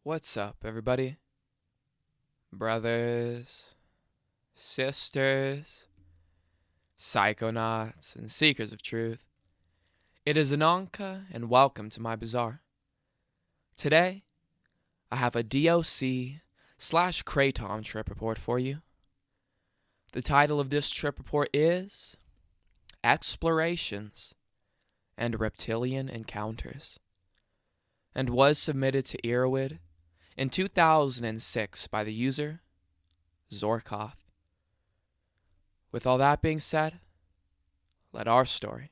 What's up, everybody? Brothers, sisters, psychonauts, and seekers of truth. It is Ananka, and welcome to my bazaar. Today, I have a DOC/Kratom trip report for you. The title of this trip report is Explorations and Reptilian Encounters, and was submitted to Earwid in 2006 by the user Zorkoth. With all that being said, let our story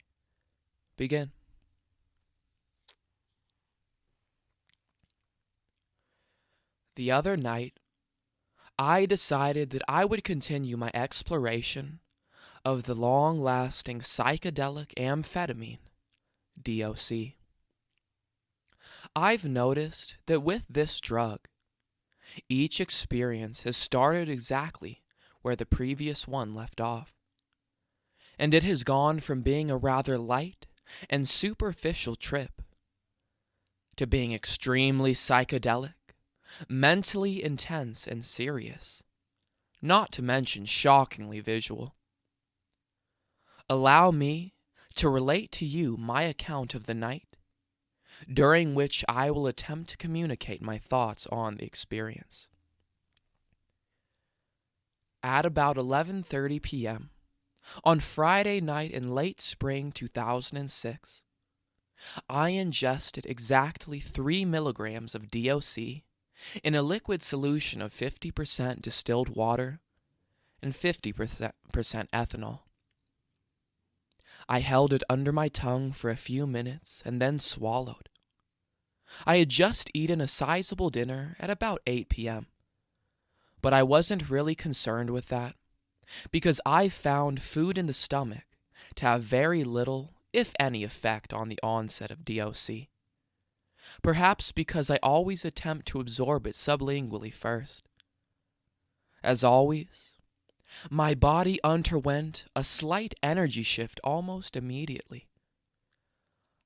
begin. The other night, I decided that I would continue my exploration of the long-lasting psychedelic amphetamine, DOC. I've noticed that with this drug, each experience has started exactly where the previous one left off, and it has gone from being a rather light and superficial trip to being extremely psychedelic, mentally intense and serious, not to mention shockingly visual. Allow me to relate to you my account of the night, during which I will attempt to communicate my thoughts on the experience. At about 11:30 p.m., on Friday night in late spring 2006, I ingested exactly 3 milligrams of DOC in a liquid solution of 50% distilled water and 50% ethanol. I held it under my tongue for a few minutes and then swallowed. I had just eaten a sizable dinner at about 8 p.m., but I wasn't really concerned with that because I found food in the stomach to have very little, if any, effect on the onset of DOC. Perhaps because I always attempt to absorb it sublingually first. As always, my body underwent a slight energy shift almost immediately.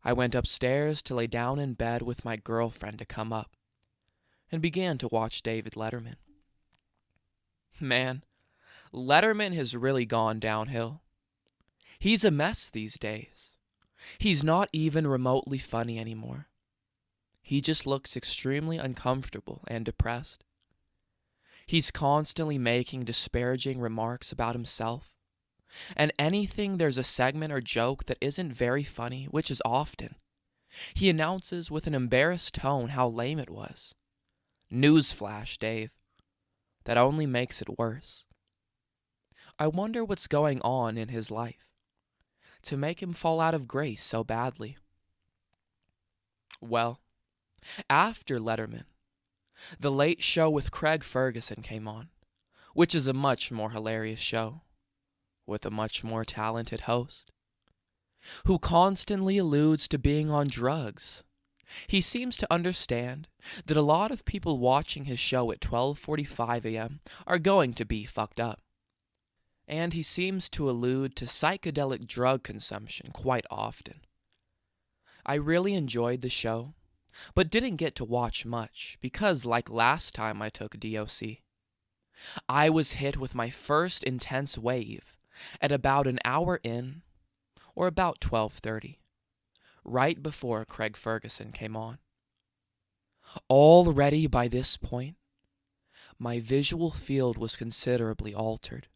I went upstairs to lay down in bed with my girlfriend to come up, and began to watch David Letterman. Man, Letterman has really gone downhill. He's a mess these days. He's not even remotely funny anymore. He just looks extremely uncomfortable and depressed. He's constantly making disparaging remarks about himself, and anything there's a segment or joke that isn't very funny, which is often, he announces with an embarrassed tone how lame it was. Newsflash, Dave. That only makes it worse. I wonder what's going on in his life to make him fall out of grace so badly. Well, after Letterman, The Late Show with Craig Ferguson came on, which is a much more hilarious show, with a much more talented host, who constantly alludes to being on drugs. He seems to understand that a lot of people watching his show at 12:45 a.m. are going to be fucked up. And he seems to allude to psychedelic drug consumption quite often. I really enjoyed the show, but didn't get to watch much because, like last time I took DOC, I was hit with my first intense wave at about an hour in, or about 12:30, right before Craig Ferguson came on. Already by this point, my visual field was considerably altered,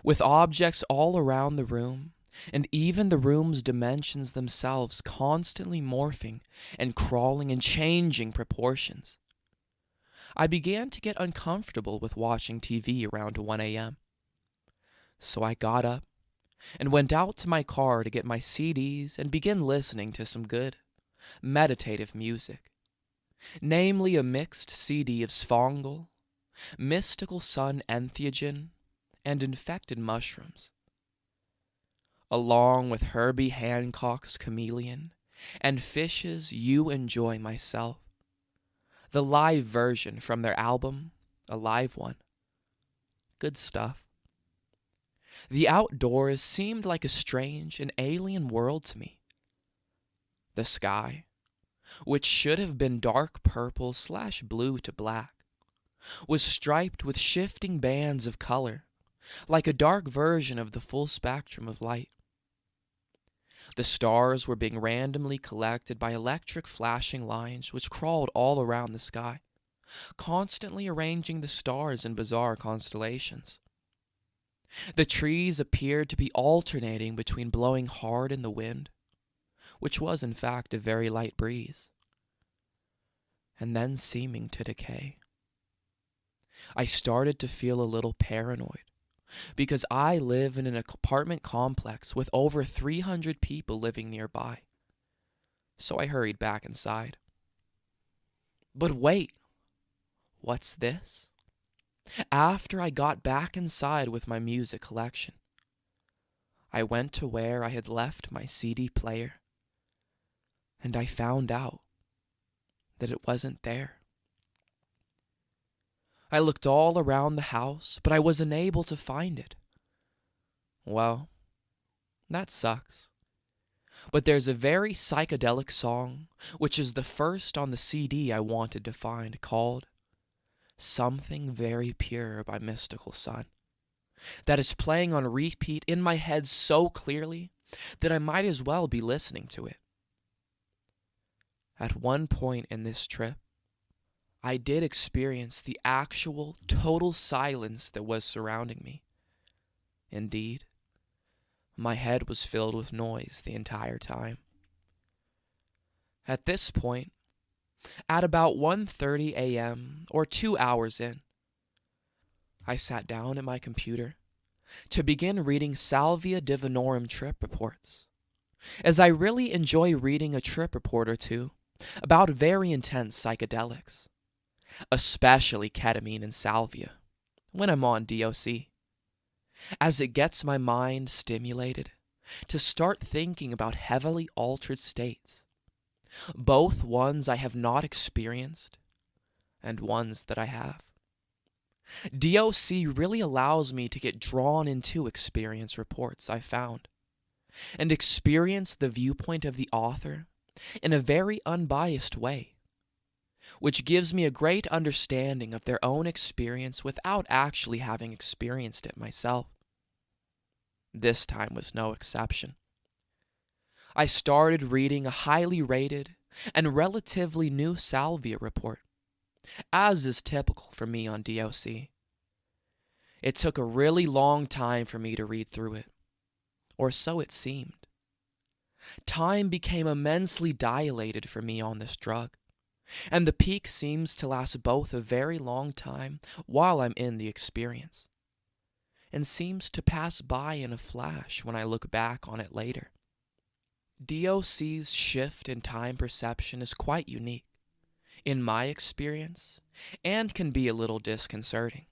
with objects all around the room, and even the room's dimensions themselves constantly morphing and crawling and changing proportions. I began to get uncomfortable with watching TV around 1 a.m. So I got up and went out to my car to get my CDs and begin listening to some good, meditative music, namely a mixed CD of Sfongal, Mystical Sun Entheogen, and Infected Mushrooms, along with Herbie Hancock's Chameleon and Fish's You Enjoy Myself, the live version from their album, A Live One. Good stuff. The outdoors seemed like a strange and alien world to me. The sky, which should have been dark purple/blue to black, was striped with shifting bands of color, like a dark version of the full spectrum of light. The stars were being randomly collected by electric flashing lines which crawled all around the sky, constantly arranging the stars in bizarre constellations. The trees appeared to be alternating between blowing hard in the wind, which was in fact a very light breeze, and then seeming to decay. I started to feel a little paranoid, because I live in an apartment complex with over 300 people living nearby. So I hurried back inside. But wait, what's this? After I got back inside with my music collection, I went to where I had left my CD player, and I found out that it wasn't there. I looked all around the house, but I was unable to find it. Well, that sucks. But there's a very psychedelic song, which is the first on the CD I wanted to find, called Something Very Pure by Mystical Sun, that is playing on repeat in my head so clearly that I might as well be listening to it. At one point in this trip, I did experience the actual total silence that was surrounding me. Indeed, my head was filled with noise the entire time. At this point, at about 1:30 a.m. or 2 hours in, I sat down at my computer to begin reading Salvia Divinorum trip reports, as I really enjoy reading a trip report or two about very intense psychedelics, especially ketamine and salvia, when I'm on DOC, as it gets my mind stimulated to start thinking about heavily altered states, both ones I have not experienced and ones that I have. DOC really allows me to get drawn into experience reports I found and experience the viewpoint of the author in a very unbiased way, which gives me a great understanding of their own experience without actually having experienced it myself. This time was no exception. I started reading a highly rated and relatively new salvia report, as is typical for me on DOC. It took a really long time for me to read through it, or so it seemed. Time became immensely dilated for me on this drug, and the peak seems to last both a very long time while I'm in the experience, and seems to pass by in a flash when I look back on it later. DOC's shift in time perception is quite unique, in my experience, and can be a little disconcerting.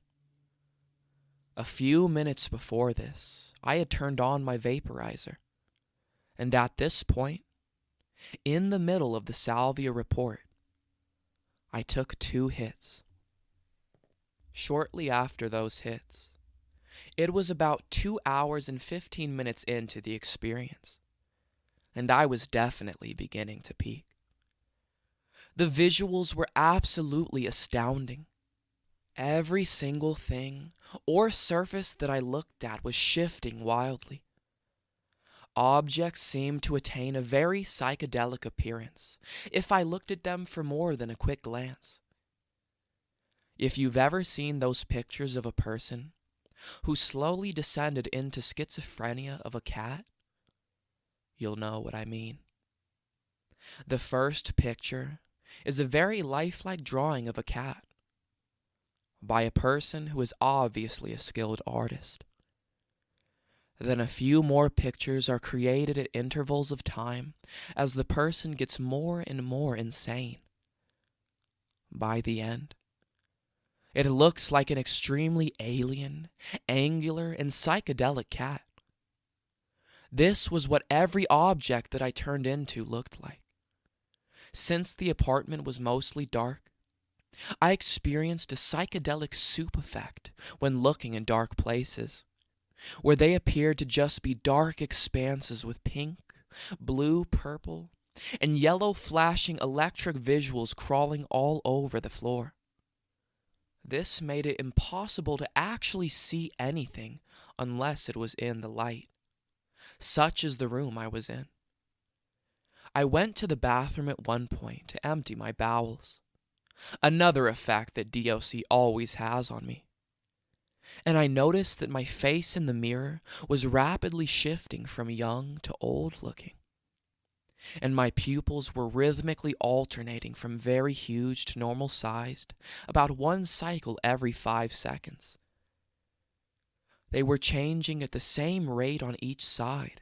A few minutes before this, I had turned on my vaporizer, and at this point, in the middle of the salvia report, I took 2 hits. Shortly after those hits, it was about 2 hours and 15 minutes into the experience, and I was definitely beginning to peak. The visuals were absolutely astounding. Every single thing or surface that I looked at was shifting wildly. Objects seemed to attain a very psychedelic appearance if I looked at them for more than a quick glance. If you've ever seen those pictures of a person who slowly descended into schizophrenia of a cat, you'll know what I mean. The first picture is a very lifelike drawing of a cat by a person who is obviously a skilled artist. Then a few more pictures are created at intervals of time as the person gets more and more insane. By the end, it looks like an extremely alien, angular, and psychedelic cat. This was what every object that I turned into looked like. Since the apartment was mostly dark, I experienced a psychedelic soup effect when looking in dark places, where they appeared to just be dark expanses with pink, blue, purple, and yellow flashing electric visuals crawling all over the floor. This made it impossible to actually see anything unless it was in the light. Such is the room I was in. I went to the bathroom at one point to empty my bowels, another effect that DOC always has on me. And I noticed that my face in the mirror was rapidly shifting from young to old looking, and my pupils were rhythmically alternating from very huge to normal sized, about one cycle every 5 seconds. They were changing at the same rate on each side.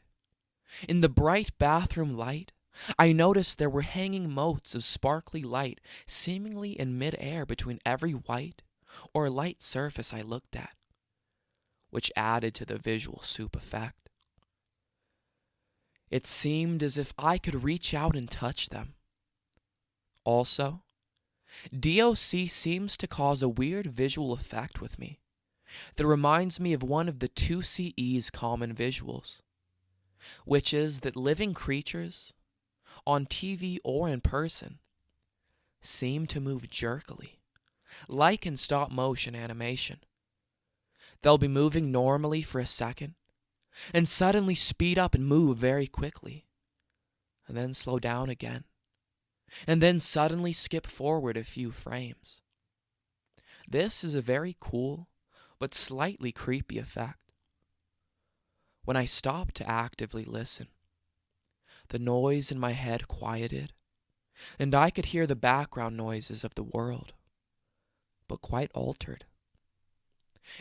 In the bright bathroom light, I noticed there were hanging motes of sparkly light seemingly in mid-air between every white or light surface I looked at, which added to the visual soup effect. It seemed as if I could reach out and touch them. Also, DOC seems to cause a weird visual effect with me that reminds me of one of the 2CE's common visuals, which is that living creatures, on TV or in person, seem to move jerkily, like in stop-motion animation. They'll be moving normally for a second, and suddenly speed up and move very quickly, and then slow down again, and then suddenly skip forward a few frames. This is a very cool, but slightly creepy effect. When I stopped to actively listen, the noise in my head quieted, and I could hear the background noises of the world, but quite altered.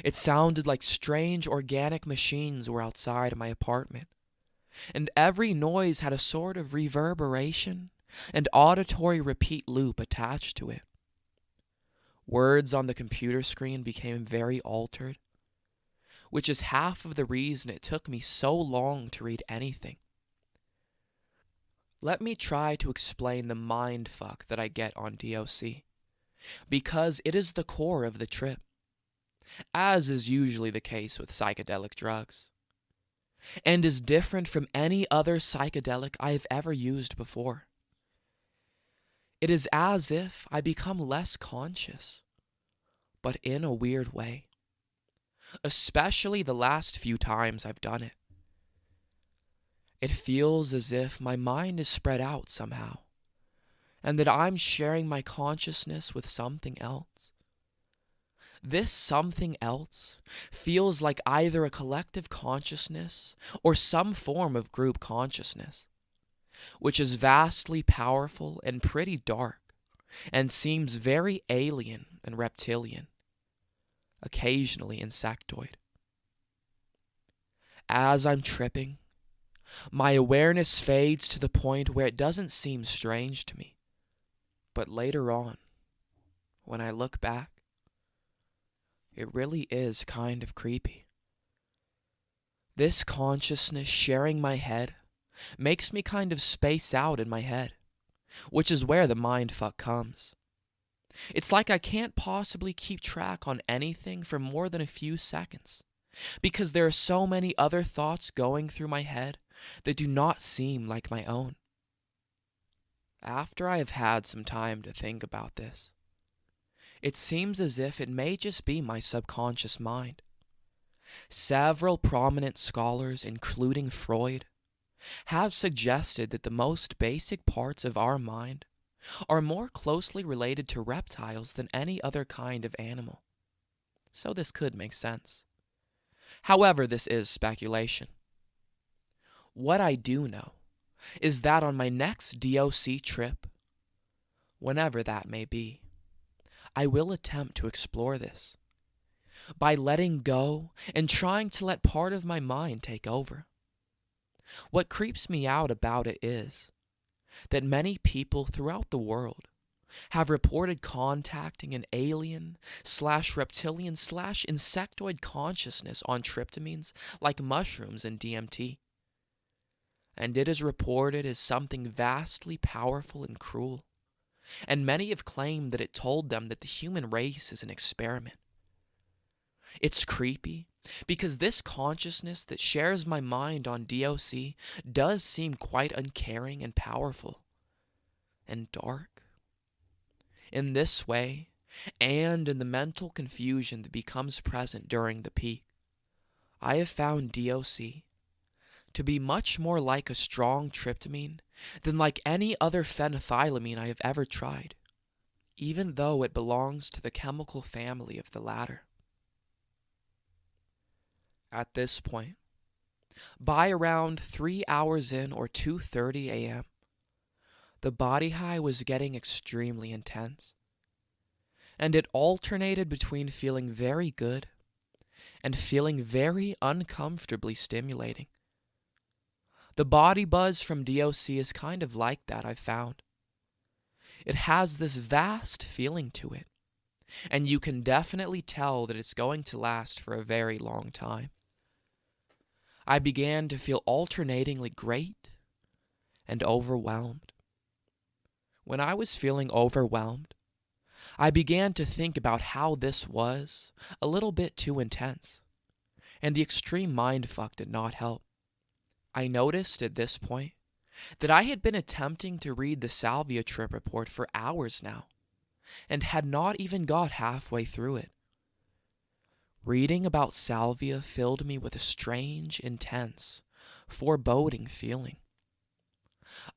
It sounded like strange organic machines were outside my apartment, and every noise had a sort of reverberation and auditory repeat loop attached to it. Words on the computer screen became very altered, which is half of the reason it took me so long to read anything. Let me try to explain the mindfuck that I get on DOC, because it is the core of the trip, as is usually the case with psychedelic drugs, and is different from any other psychedelic I have ever used before. It is as if I become less conscious, but in a weird way, especially the last few times I've done it. It feels as if my mind is spread out somehow, and that I'm sharing my consciousness with something else. This something else feels like either a collective consciousness or some form of group consciousness, which is vastly powerful and pretty dark, and seems very alien and reptilian, occasionally insectoid. As I'm tripping, my awareness fades to the point where it doesn't seem strange to me. But later on, when I look back, it really is kind of creepy. This consciousness sharing my head makes me kind of space out in my head, which is where the mindfuck comes. It's like I can't possibly keep track on anything for more than a few seconds, because there are so many other thoughts going through my head that do not seem like my own. After I have had some time to think about this, it seems as if it may just be my subconscious mind. Several prominent scholars, including Freud, have suggested that the most basic parts of our mind are more closely related to reptiles than any other kind of animal. So this could make sense. However, this is speculation. What I do know is that on my next DOC trip, whenever that may be, I will attempt to explore this by letting go and trying to let part of my mind take over. What creeps me out about it is that many people throughout the world have reported contacting an alien/reptilian/insectoid consciousness on tryptamines like mushrooms and DMT. And it is reported as something vastly powerful and cruel, and many have claimed that it told them that the human race is an experiment. It's creepy because this consciousness that shares my mind on DOC does seem quite uncaring and powerful, and dark. In this way, and in the mental confusion that becomes present during the peak, I have found DOC to be much more like a strong tryptamine than like any other phenethylamine I have ever tried, even though it belongs to the chemical family of the latter. At this point, by around 3 hours in or 2:30 a.m., the body high was getting extremely intense, and it alternated between feeling very good and feeling very uncomfortably stimulating. The body buzz from DOC is kind of like that, I've found. It has this vast feeling to it, and you can definitely tell that it's going to last for a very long time. I began to feel alternatingly great and overwhelmed. When I was feeling overwhelmed, I began to think about how this was a little bit too intense, and the extreme mindfuck did not help. I noticed at this point that I had been attempting to read the salvia trip report for hours now, and had not even got halfway through it. Reading about salvia filled me with a strange, intense, foreboding feeling.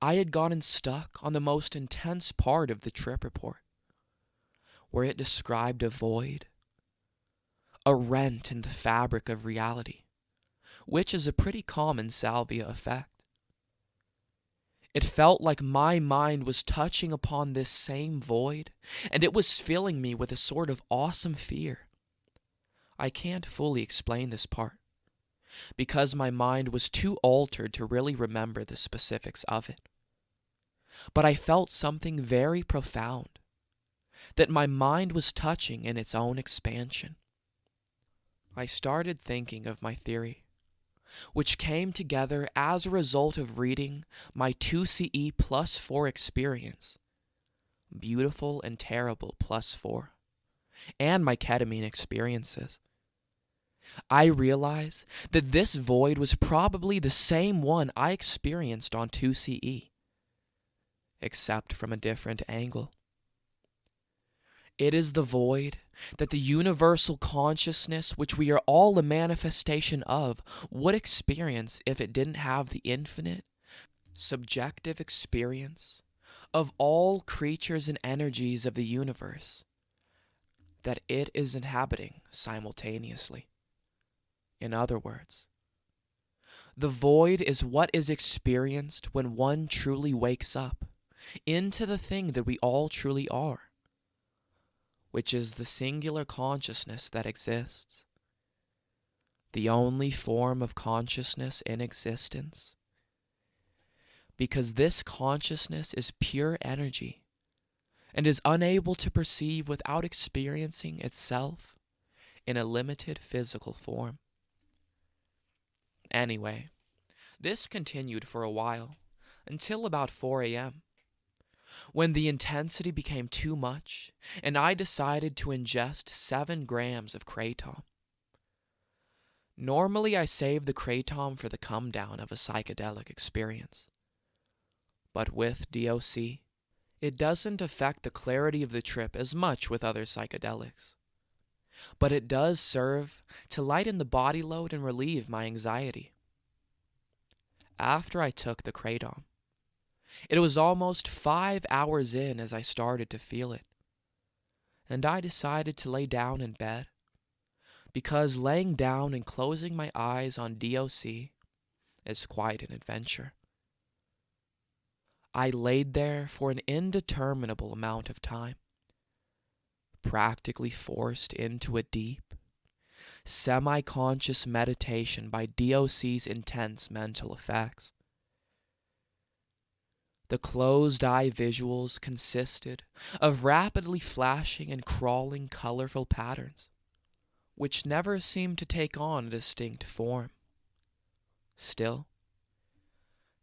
I had gotten stuck on the most intense part of the trip report, where it described a void, a rent in the fabric of reality, which is a pretty common salvia effect. It felt like my mind was touching upon this same void, and it was filling me with a sort of awesome fear. I can't fully explain this part, because my mind was too altered to really remember the specifics of it. But I felt something very profound, that my mind was touching in its own expansion. I started thinking of my theory, which came together as a result of reading my 2CE plus 4 experience, Beautiful and Terrible plus 4, and my ketamine experiences. I realized that this void was probably the same one I experienced on 2CE, except from a different angle. It is the void that the universal consciousness, which we are all a manifestation of, would experience if it didn't have the infinite, subjective experience of all creatures and energies of the universe that it is inhabiting simultaneously. In other words, the void is what is experienced when one truly wakes up into the thing that we all truly are, which is the singular consciousness that exists, the only form of consciousness in existence, because this consciousness is pure energy and is unable to perceive without experiencing itself in a limited physical form. Anyway, this continued for a while, until about 4 a.m., when the intensity became too much, and I decided to ingest 7 grams of Kratom. Normally, I save the Kratom for the come-down of a psychedelic experience. But with DOC, it doesn't affect the clarity of the trip as much with other psychedelics. But it does serve to lighten the body load and relieve my anxiety. After I took the Kratom, it was almost 5 hours in as I started to feel it, and I decided to lay down in bed, because laying down and closing my eyes on DOC is quite an adventure. I laid there for an indeterminable amount of time, practically forced into a deep, semi-conscious meditation by DOC's intense mental effects. The closed-eye visuals consisted of rapidly flashing and crawling colorful patterns, which never seemed to take on a distinct form. Still,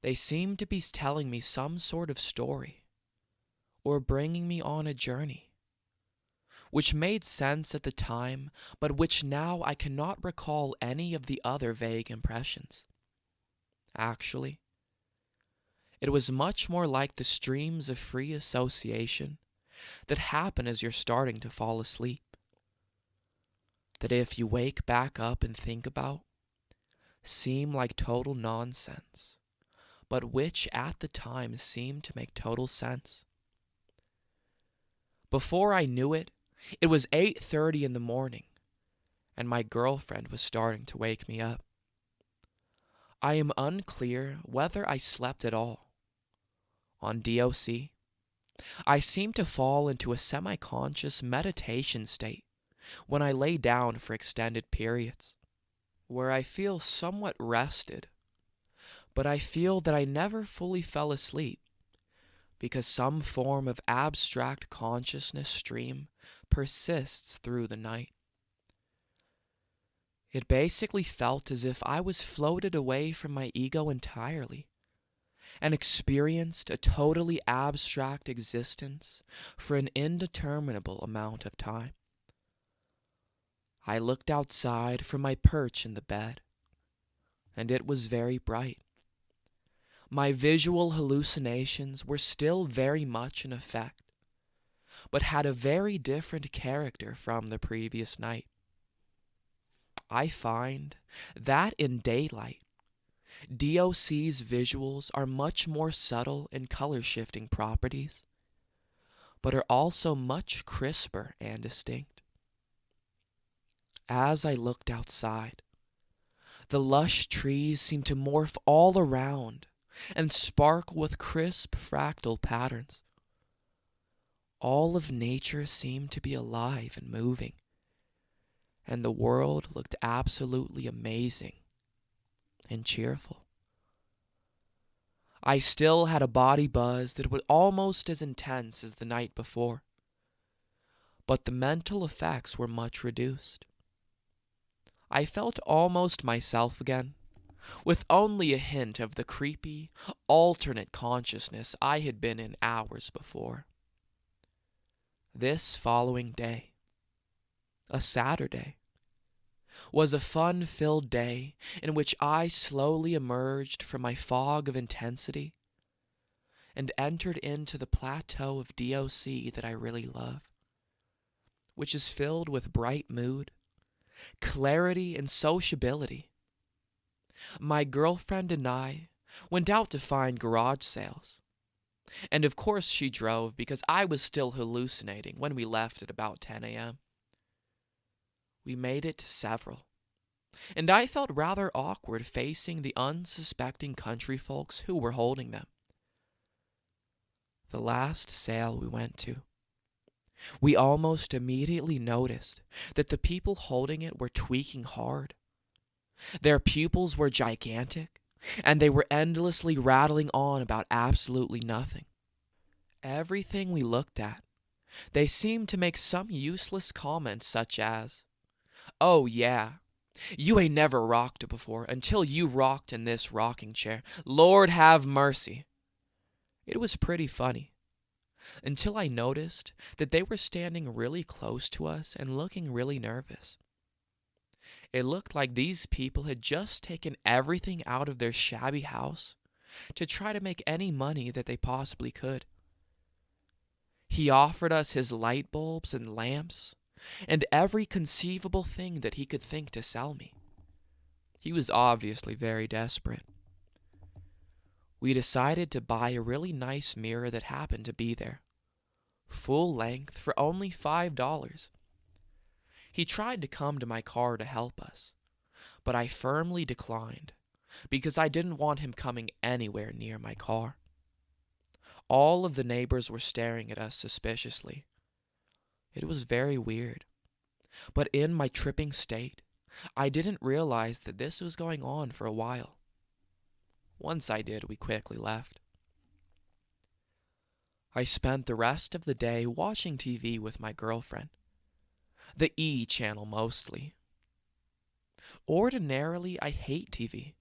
they seemed to be telling me some sort of story, or bringing me on a journey, which made sense at the time, but which now I cannot recall any of the other vague impressions. Actually, It was much more like the streams of free association that happen as you're starting to fall asleep. That if you wake back up and think about, seem like total nonsense, but which at the time seemed to make total sense. Before I knew it, it was 8:30 in the morning, and my girlfriend was starting to wake me up. I am unclear whether I slept at all. On DOC, I seemed to fall into a semi-conscious meditation state when I lay down for extended periods, where I feel somewhat rested, but I feel that I never fully fell asleep because some form of abstract consciousness stream persists through the night. It basically felt as if I was floated away from my ego entirely and experienced a totally abstract existence for an indeterminable amount of time. I looked outside from my perch in the bed, and it was very bright. My visual hallucinations were still very much in effect, but had a very different character from the previous night. I find that in daylight, DOC's visuals are much more subtle in color-shifting properties, but are also much crisper and distinct. As I looked outside, the lush trees seemed to morph all around and sparkle with crisp fractal patterns. All of nature seemed to be alive and moving, and the world looked absolutely amazing and cheerful. I still had a body buzz that was almost as intense as the night before, but the mental effects were much reduced. I felt almost myself again, with only a hint of the creepy, alternate consciousness I had been in hours before. This following day, a Saturday, was a fun-filled day in which I slowly emerged from my fog of intensity and entered into the plateau of DOC that I really love, which is filled with bright mood, clarity, and sociability. My girlfriend and I went out to find garage sales, and of course she drove because I was still hallucinating when we left at about 10 a.m. We made it to several, and I felt rather awkward facing the unsuspecting country folks who were holding them. The last sale we went to, we almost immediately noticed that the people holding it were tweaking hard. Their pupils were gigantic, and they were endlessly rattling on about absolutely nothing. Everything we looked at, they seemed to make some useless comment such as, "Oh yeah, you ain't never rocked before until you rocked in this rocking chair. Lord have mercy." It was pretty funny, until I noticed that they were standing really close to us and looking really nervous. It looked like these people had just taken everything out of their shabby house to try to make any money that they possibly could. He offered us his light bulbs and lamps and every conceivable thing that he could think to sell me. He was obviously very desperate. We decided to buy a really nice mirror that happened to be there, full length, for only $5. He tried to come to my car to help us, but I firmly declined because I didn't want him coming anywhere near my car. All of the neighbors were staring at us suspiciously. It was very weird, but in my tripping state, I didn't realize that this was going on for a while. Once I did, we quickly left. I spent the rest of the day watching TV with my girlfriend. The E channel mostly. Ordinarily, I hate TV,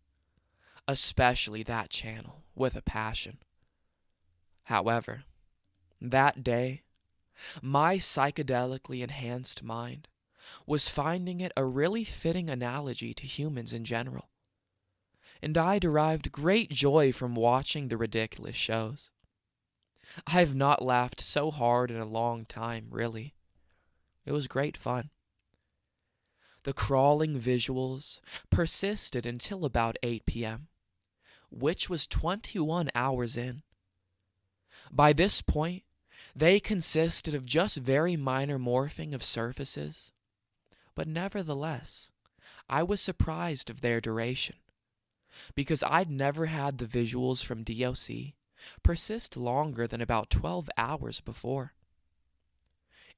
especially that channel, with a passion. However, that day, my psychedelically enhanced mind was finding it a really fitting analogy to humans in general. and I derived great joy from watching the ridiculous shows. I have not laughed so hard in a long time, really. It was great fun. The crawling visuals persisted until about 8 p.m., which was 21 hours in. By this point, they consisted of just very minor morphing of surfaces, but nevertheless, I was surprised of their duration, because I'd never had the visuals from DOC persist longer than about 12 hours before.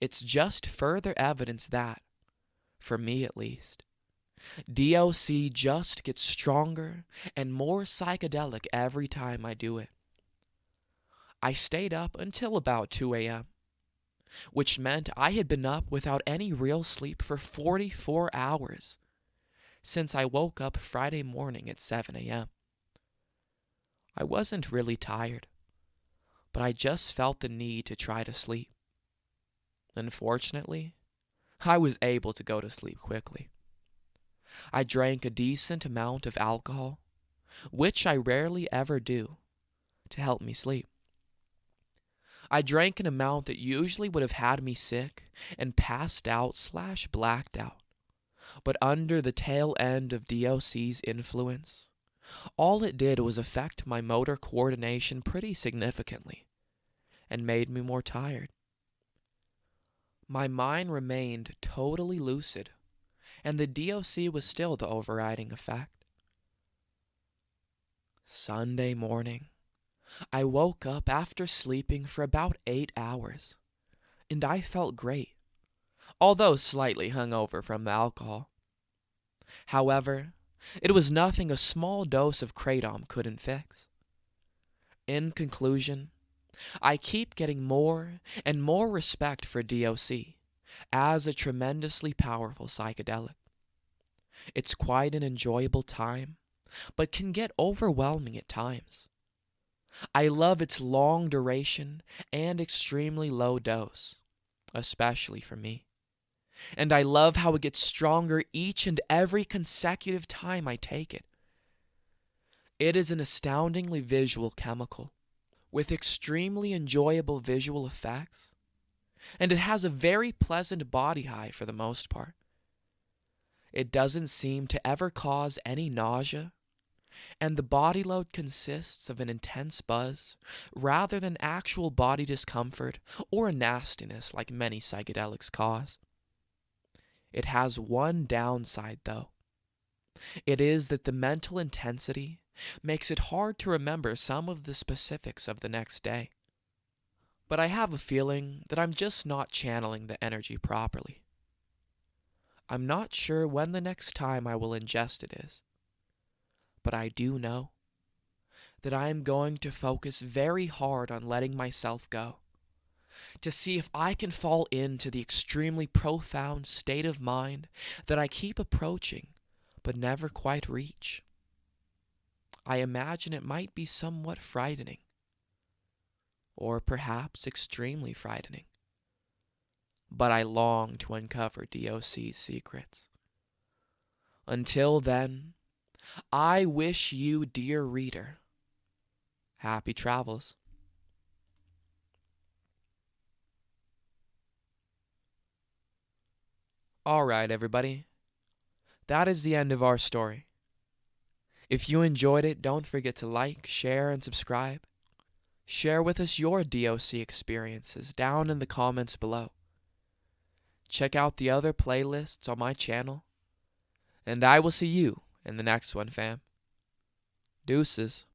It's just further evidence that, for me at least, DOC just gets stronger and more psychedelic every time I do it. I stayed up until about 2 a.m., which meant I had been up without any real sleep for 44 hours since I woke up Friday morning at 7 a.m. I wasn't really tired, but I just felt the need to try to sleep. Unfortunately, I was able to go to sleep quickly. I drank a decent amount of alcohol, which I rarely ever do, to help me sleep. I drank an amount that usually would have had me sick and passed out/blacked out. But under the tail end of DOC's influence, all it did was affect my motor coordination pretty significantly and made me more tired. My mind remained totally lucid, and the DOC was still the overriding effect. Sunday morning, I woke up after sleeping for about 8 hours, and I felt great, although slightly hungover from the alcohol. However, it was nothing a small dose of Kratom couldn't fix. In conclusion, I keep getting more and more respect for DOC as a tremendously powerful psychedelic. It's quite an enjoyable time, but can get overwhelming at times. I love its long duration and extremely low dose, especially for me. And I love how it gets stronger each and every consecutive time I take it. It is an astoundingly visual chemical, with extremely enjoyable visual effects, and it has a very pleasant body high for the most part. It doesn't seem to ever cause any nausea, and the body load consists of an intense buzz rather than actual body discomfort or nastiness like many psychedelics cause. It has one downside, though. It is that the mental intensity makes it hard to remember some of the specifics of the next day. But I have a feeling that I'm just not channeling the energy properly. I'm not sure when the next time I will ingest it is, but I do know that I am going to focus very hard on letting myself go, to see if I can fall into the extremely profound state of mind that I keep approaching but never quite reach. I imagine it might be somewhat frightening, or perhaps extremely frightening, but I long to uncover DOC's secrets. Until then, I wish you, dear reader, happy travels. Alright, everybody. That is the end of our story. If you enjoyed it, don't forget to like, share, and subscribe. Share with us your DOC experiences down in the comments below. Check out the other playlists on my channel. And I will see you in the next one, fam. Deuces.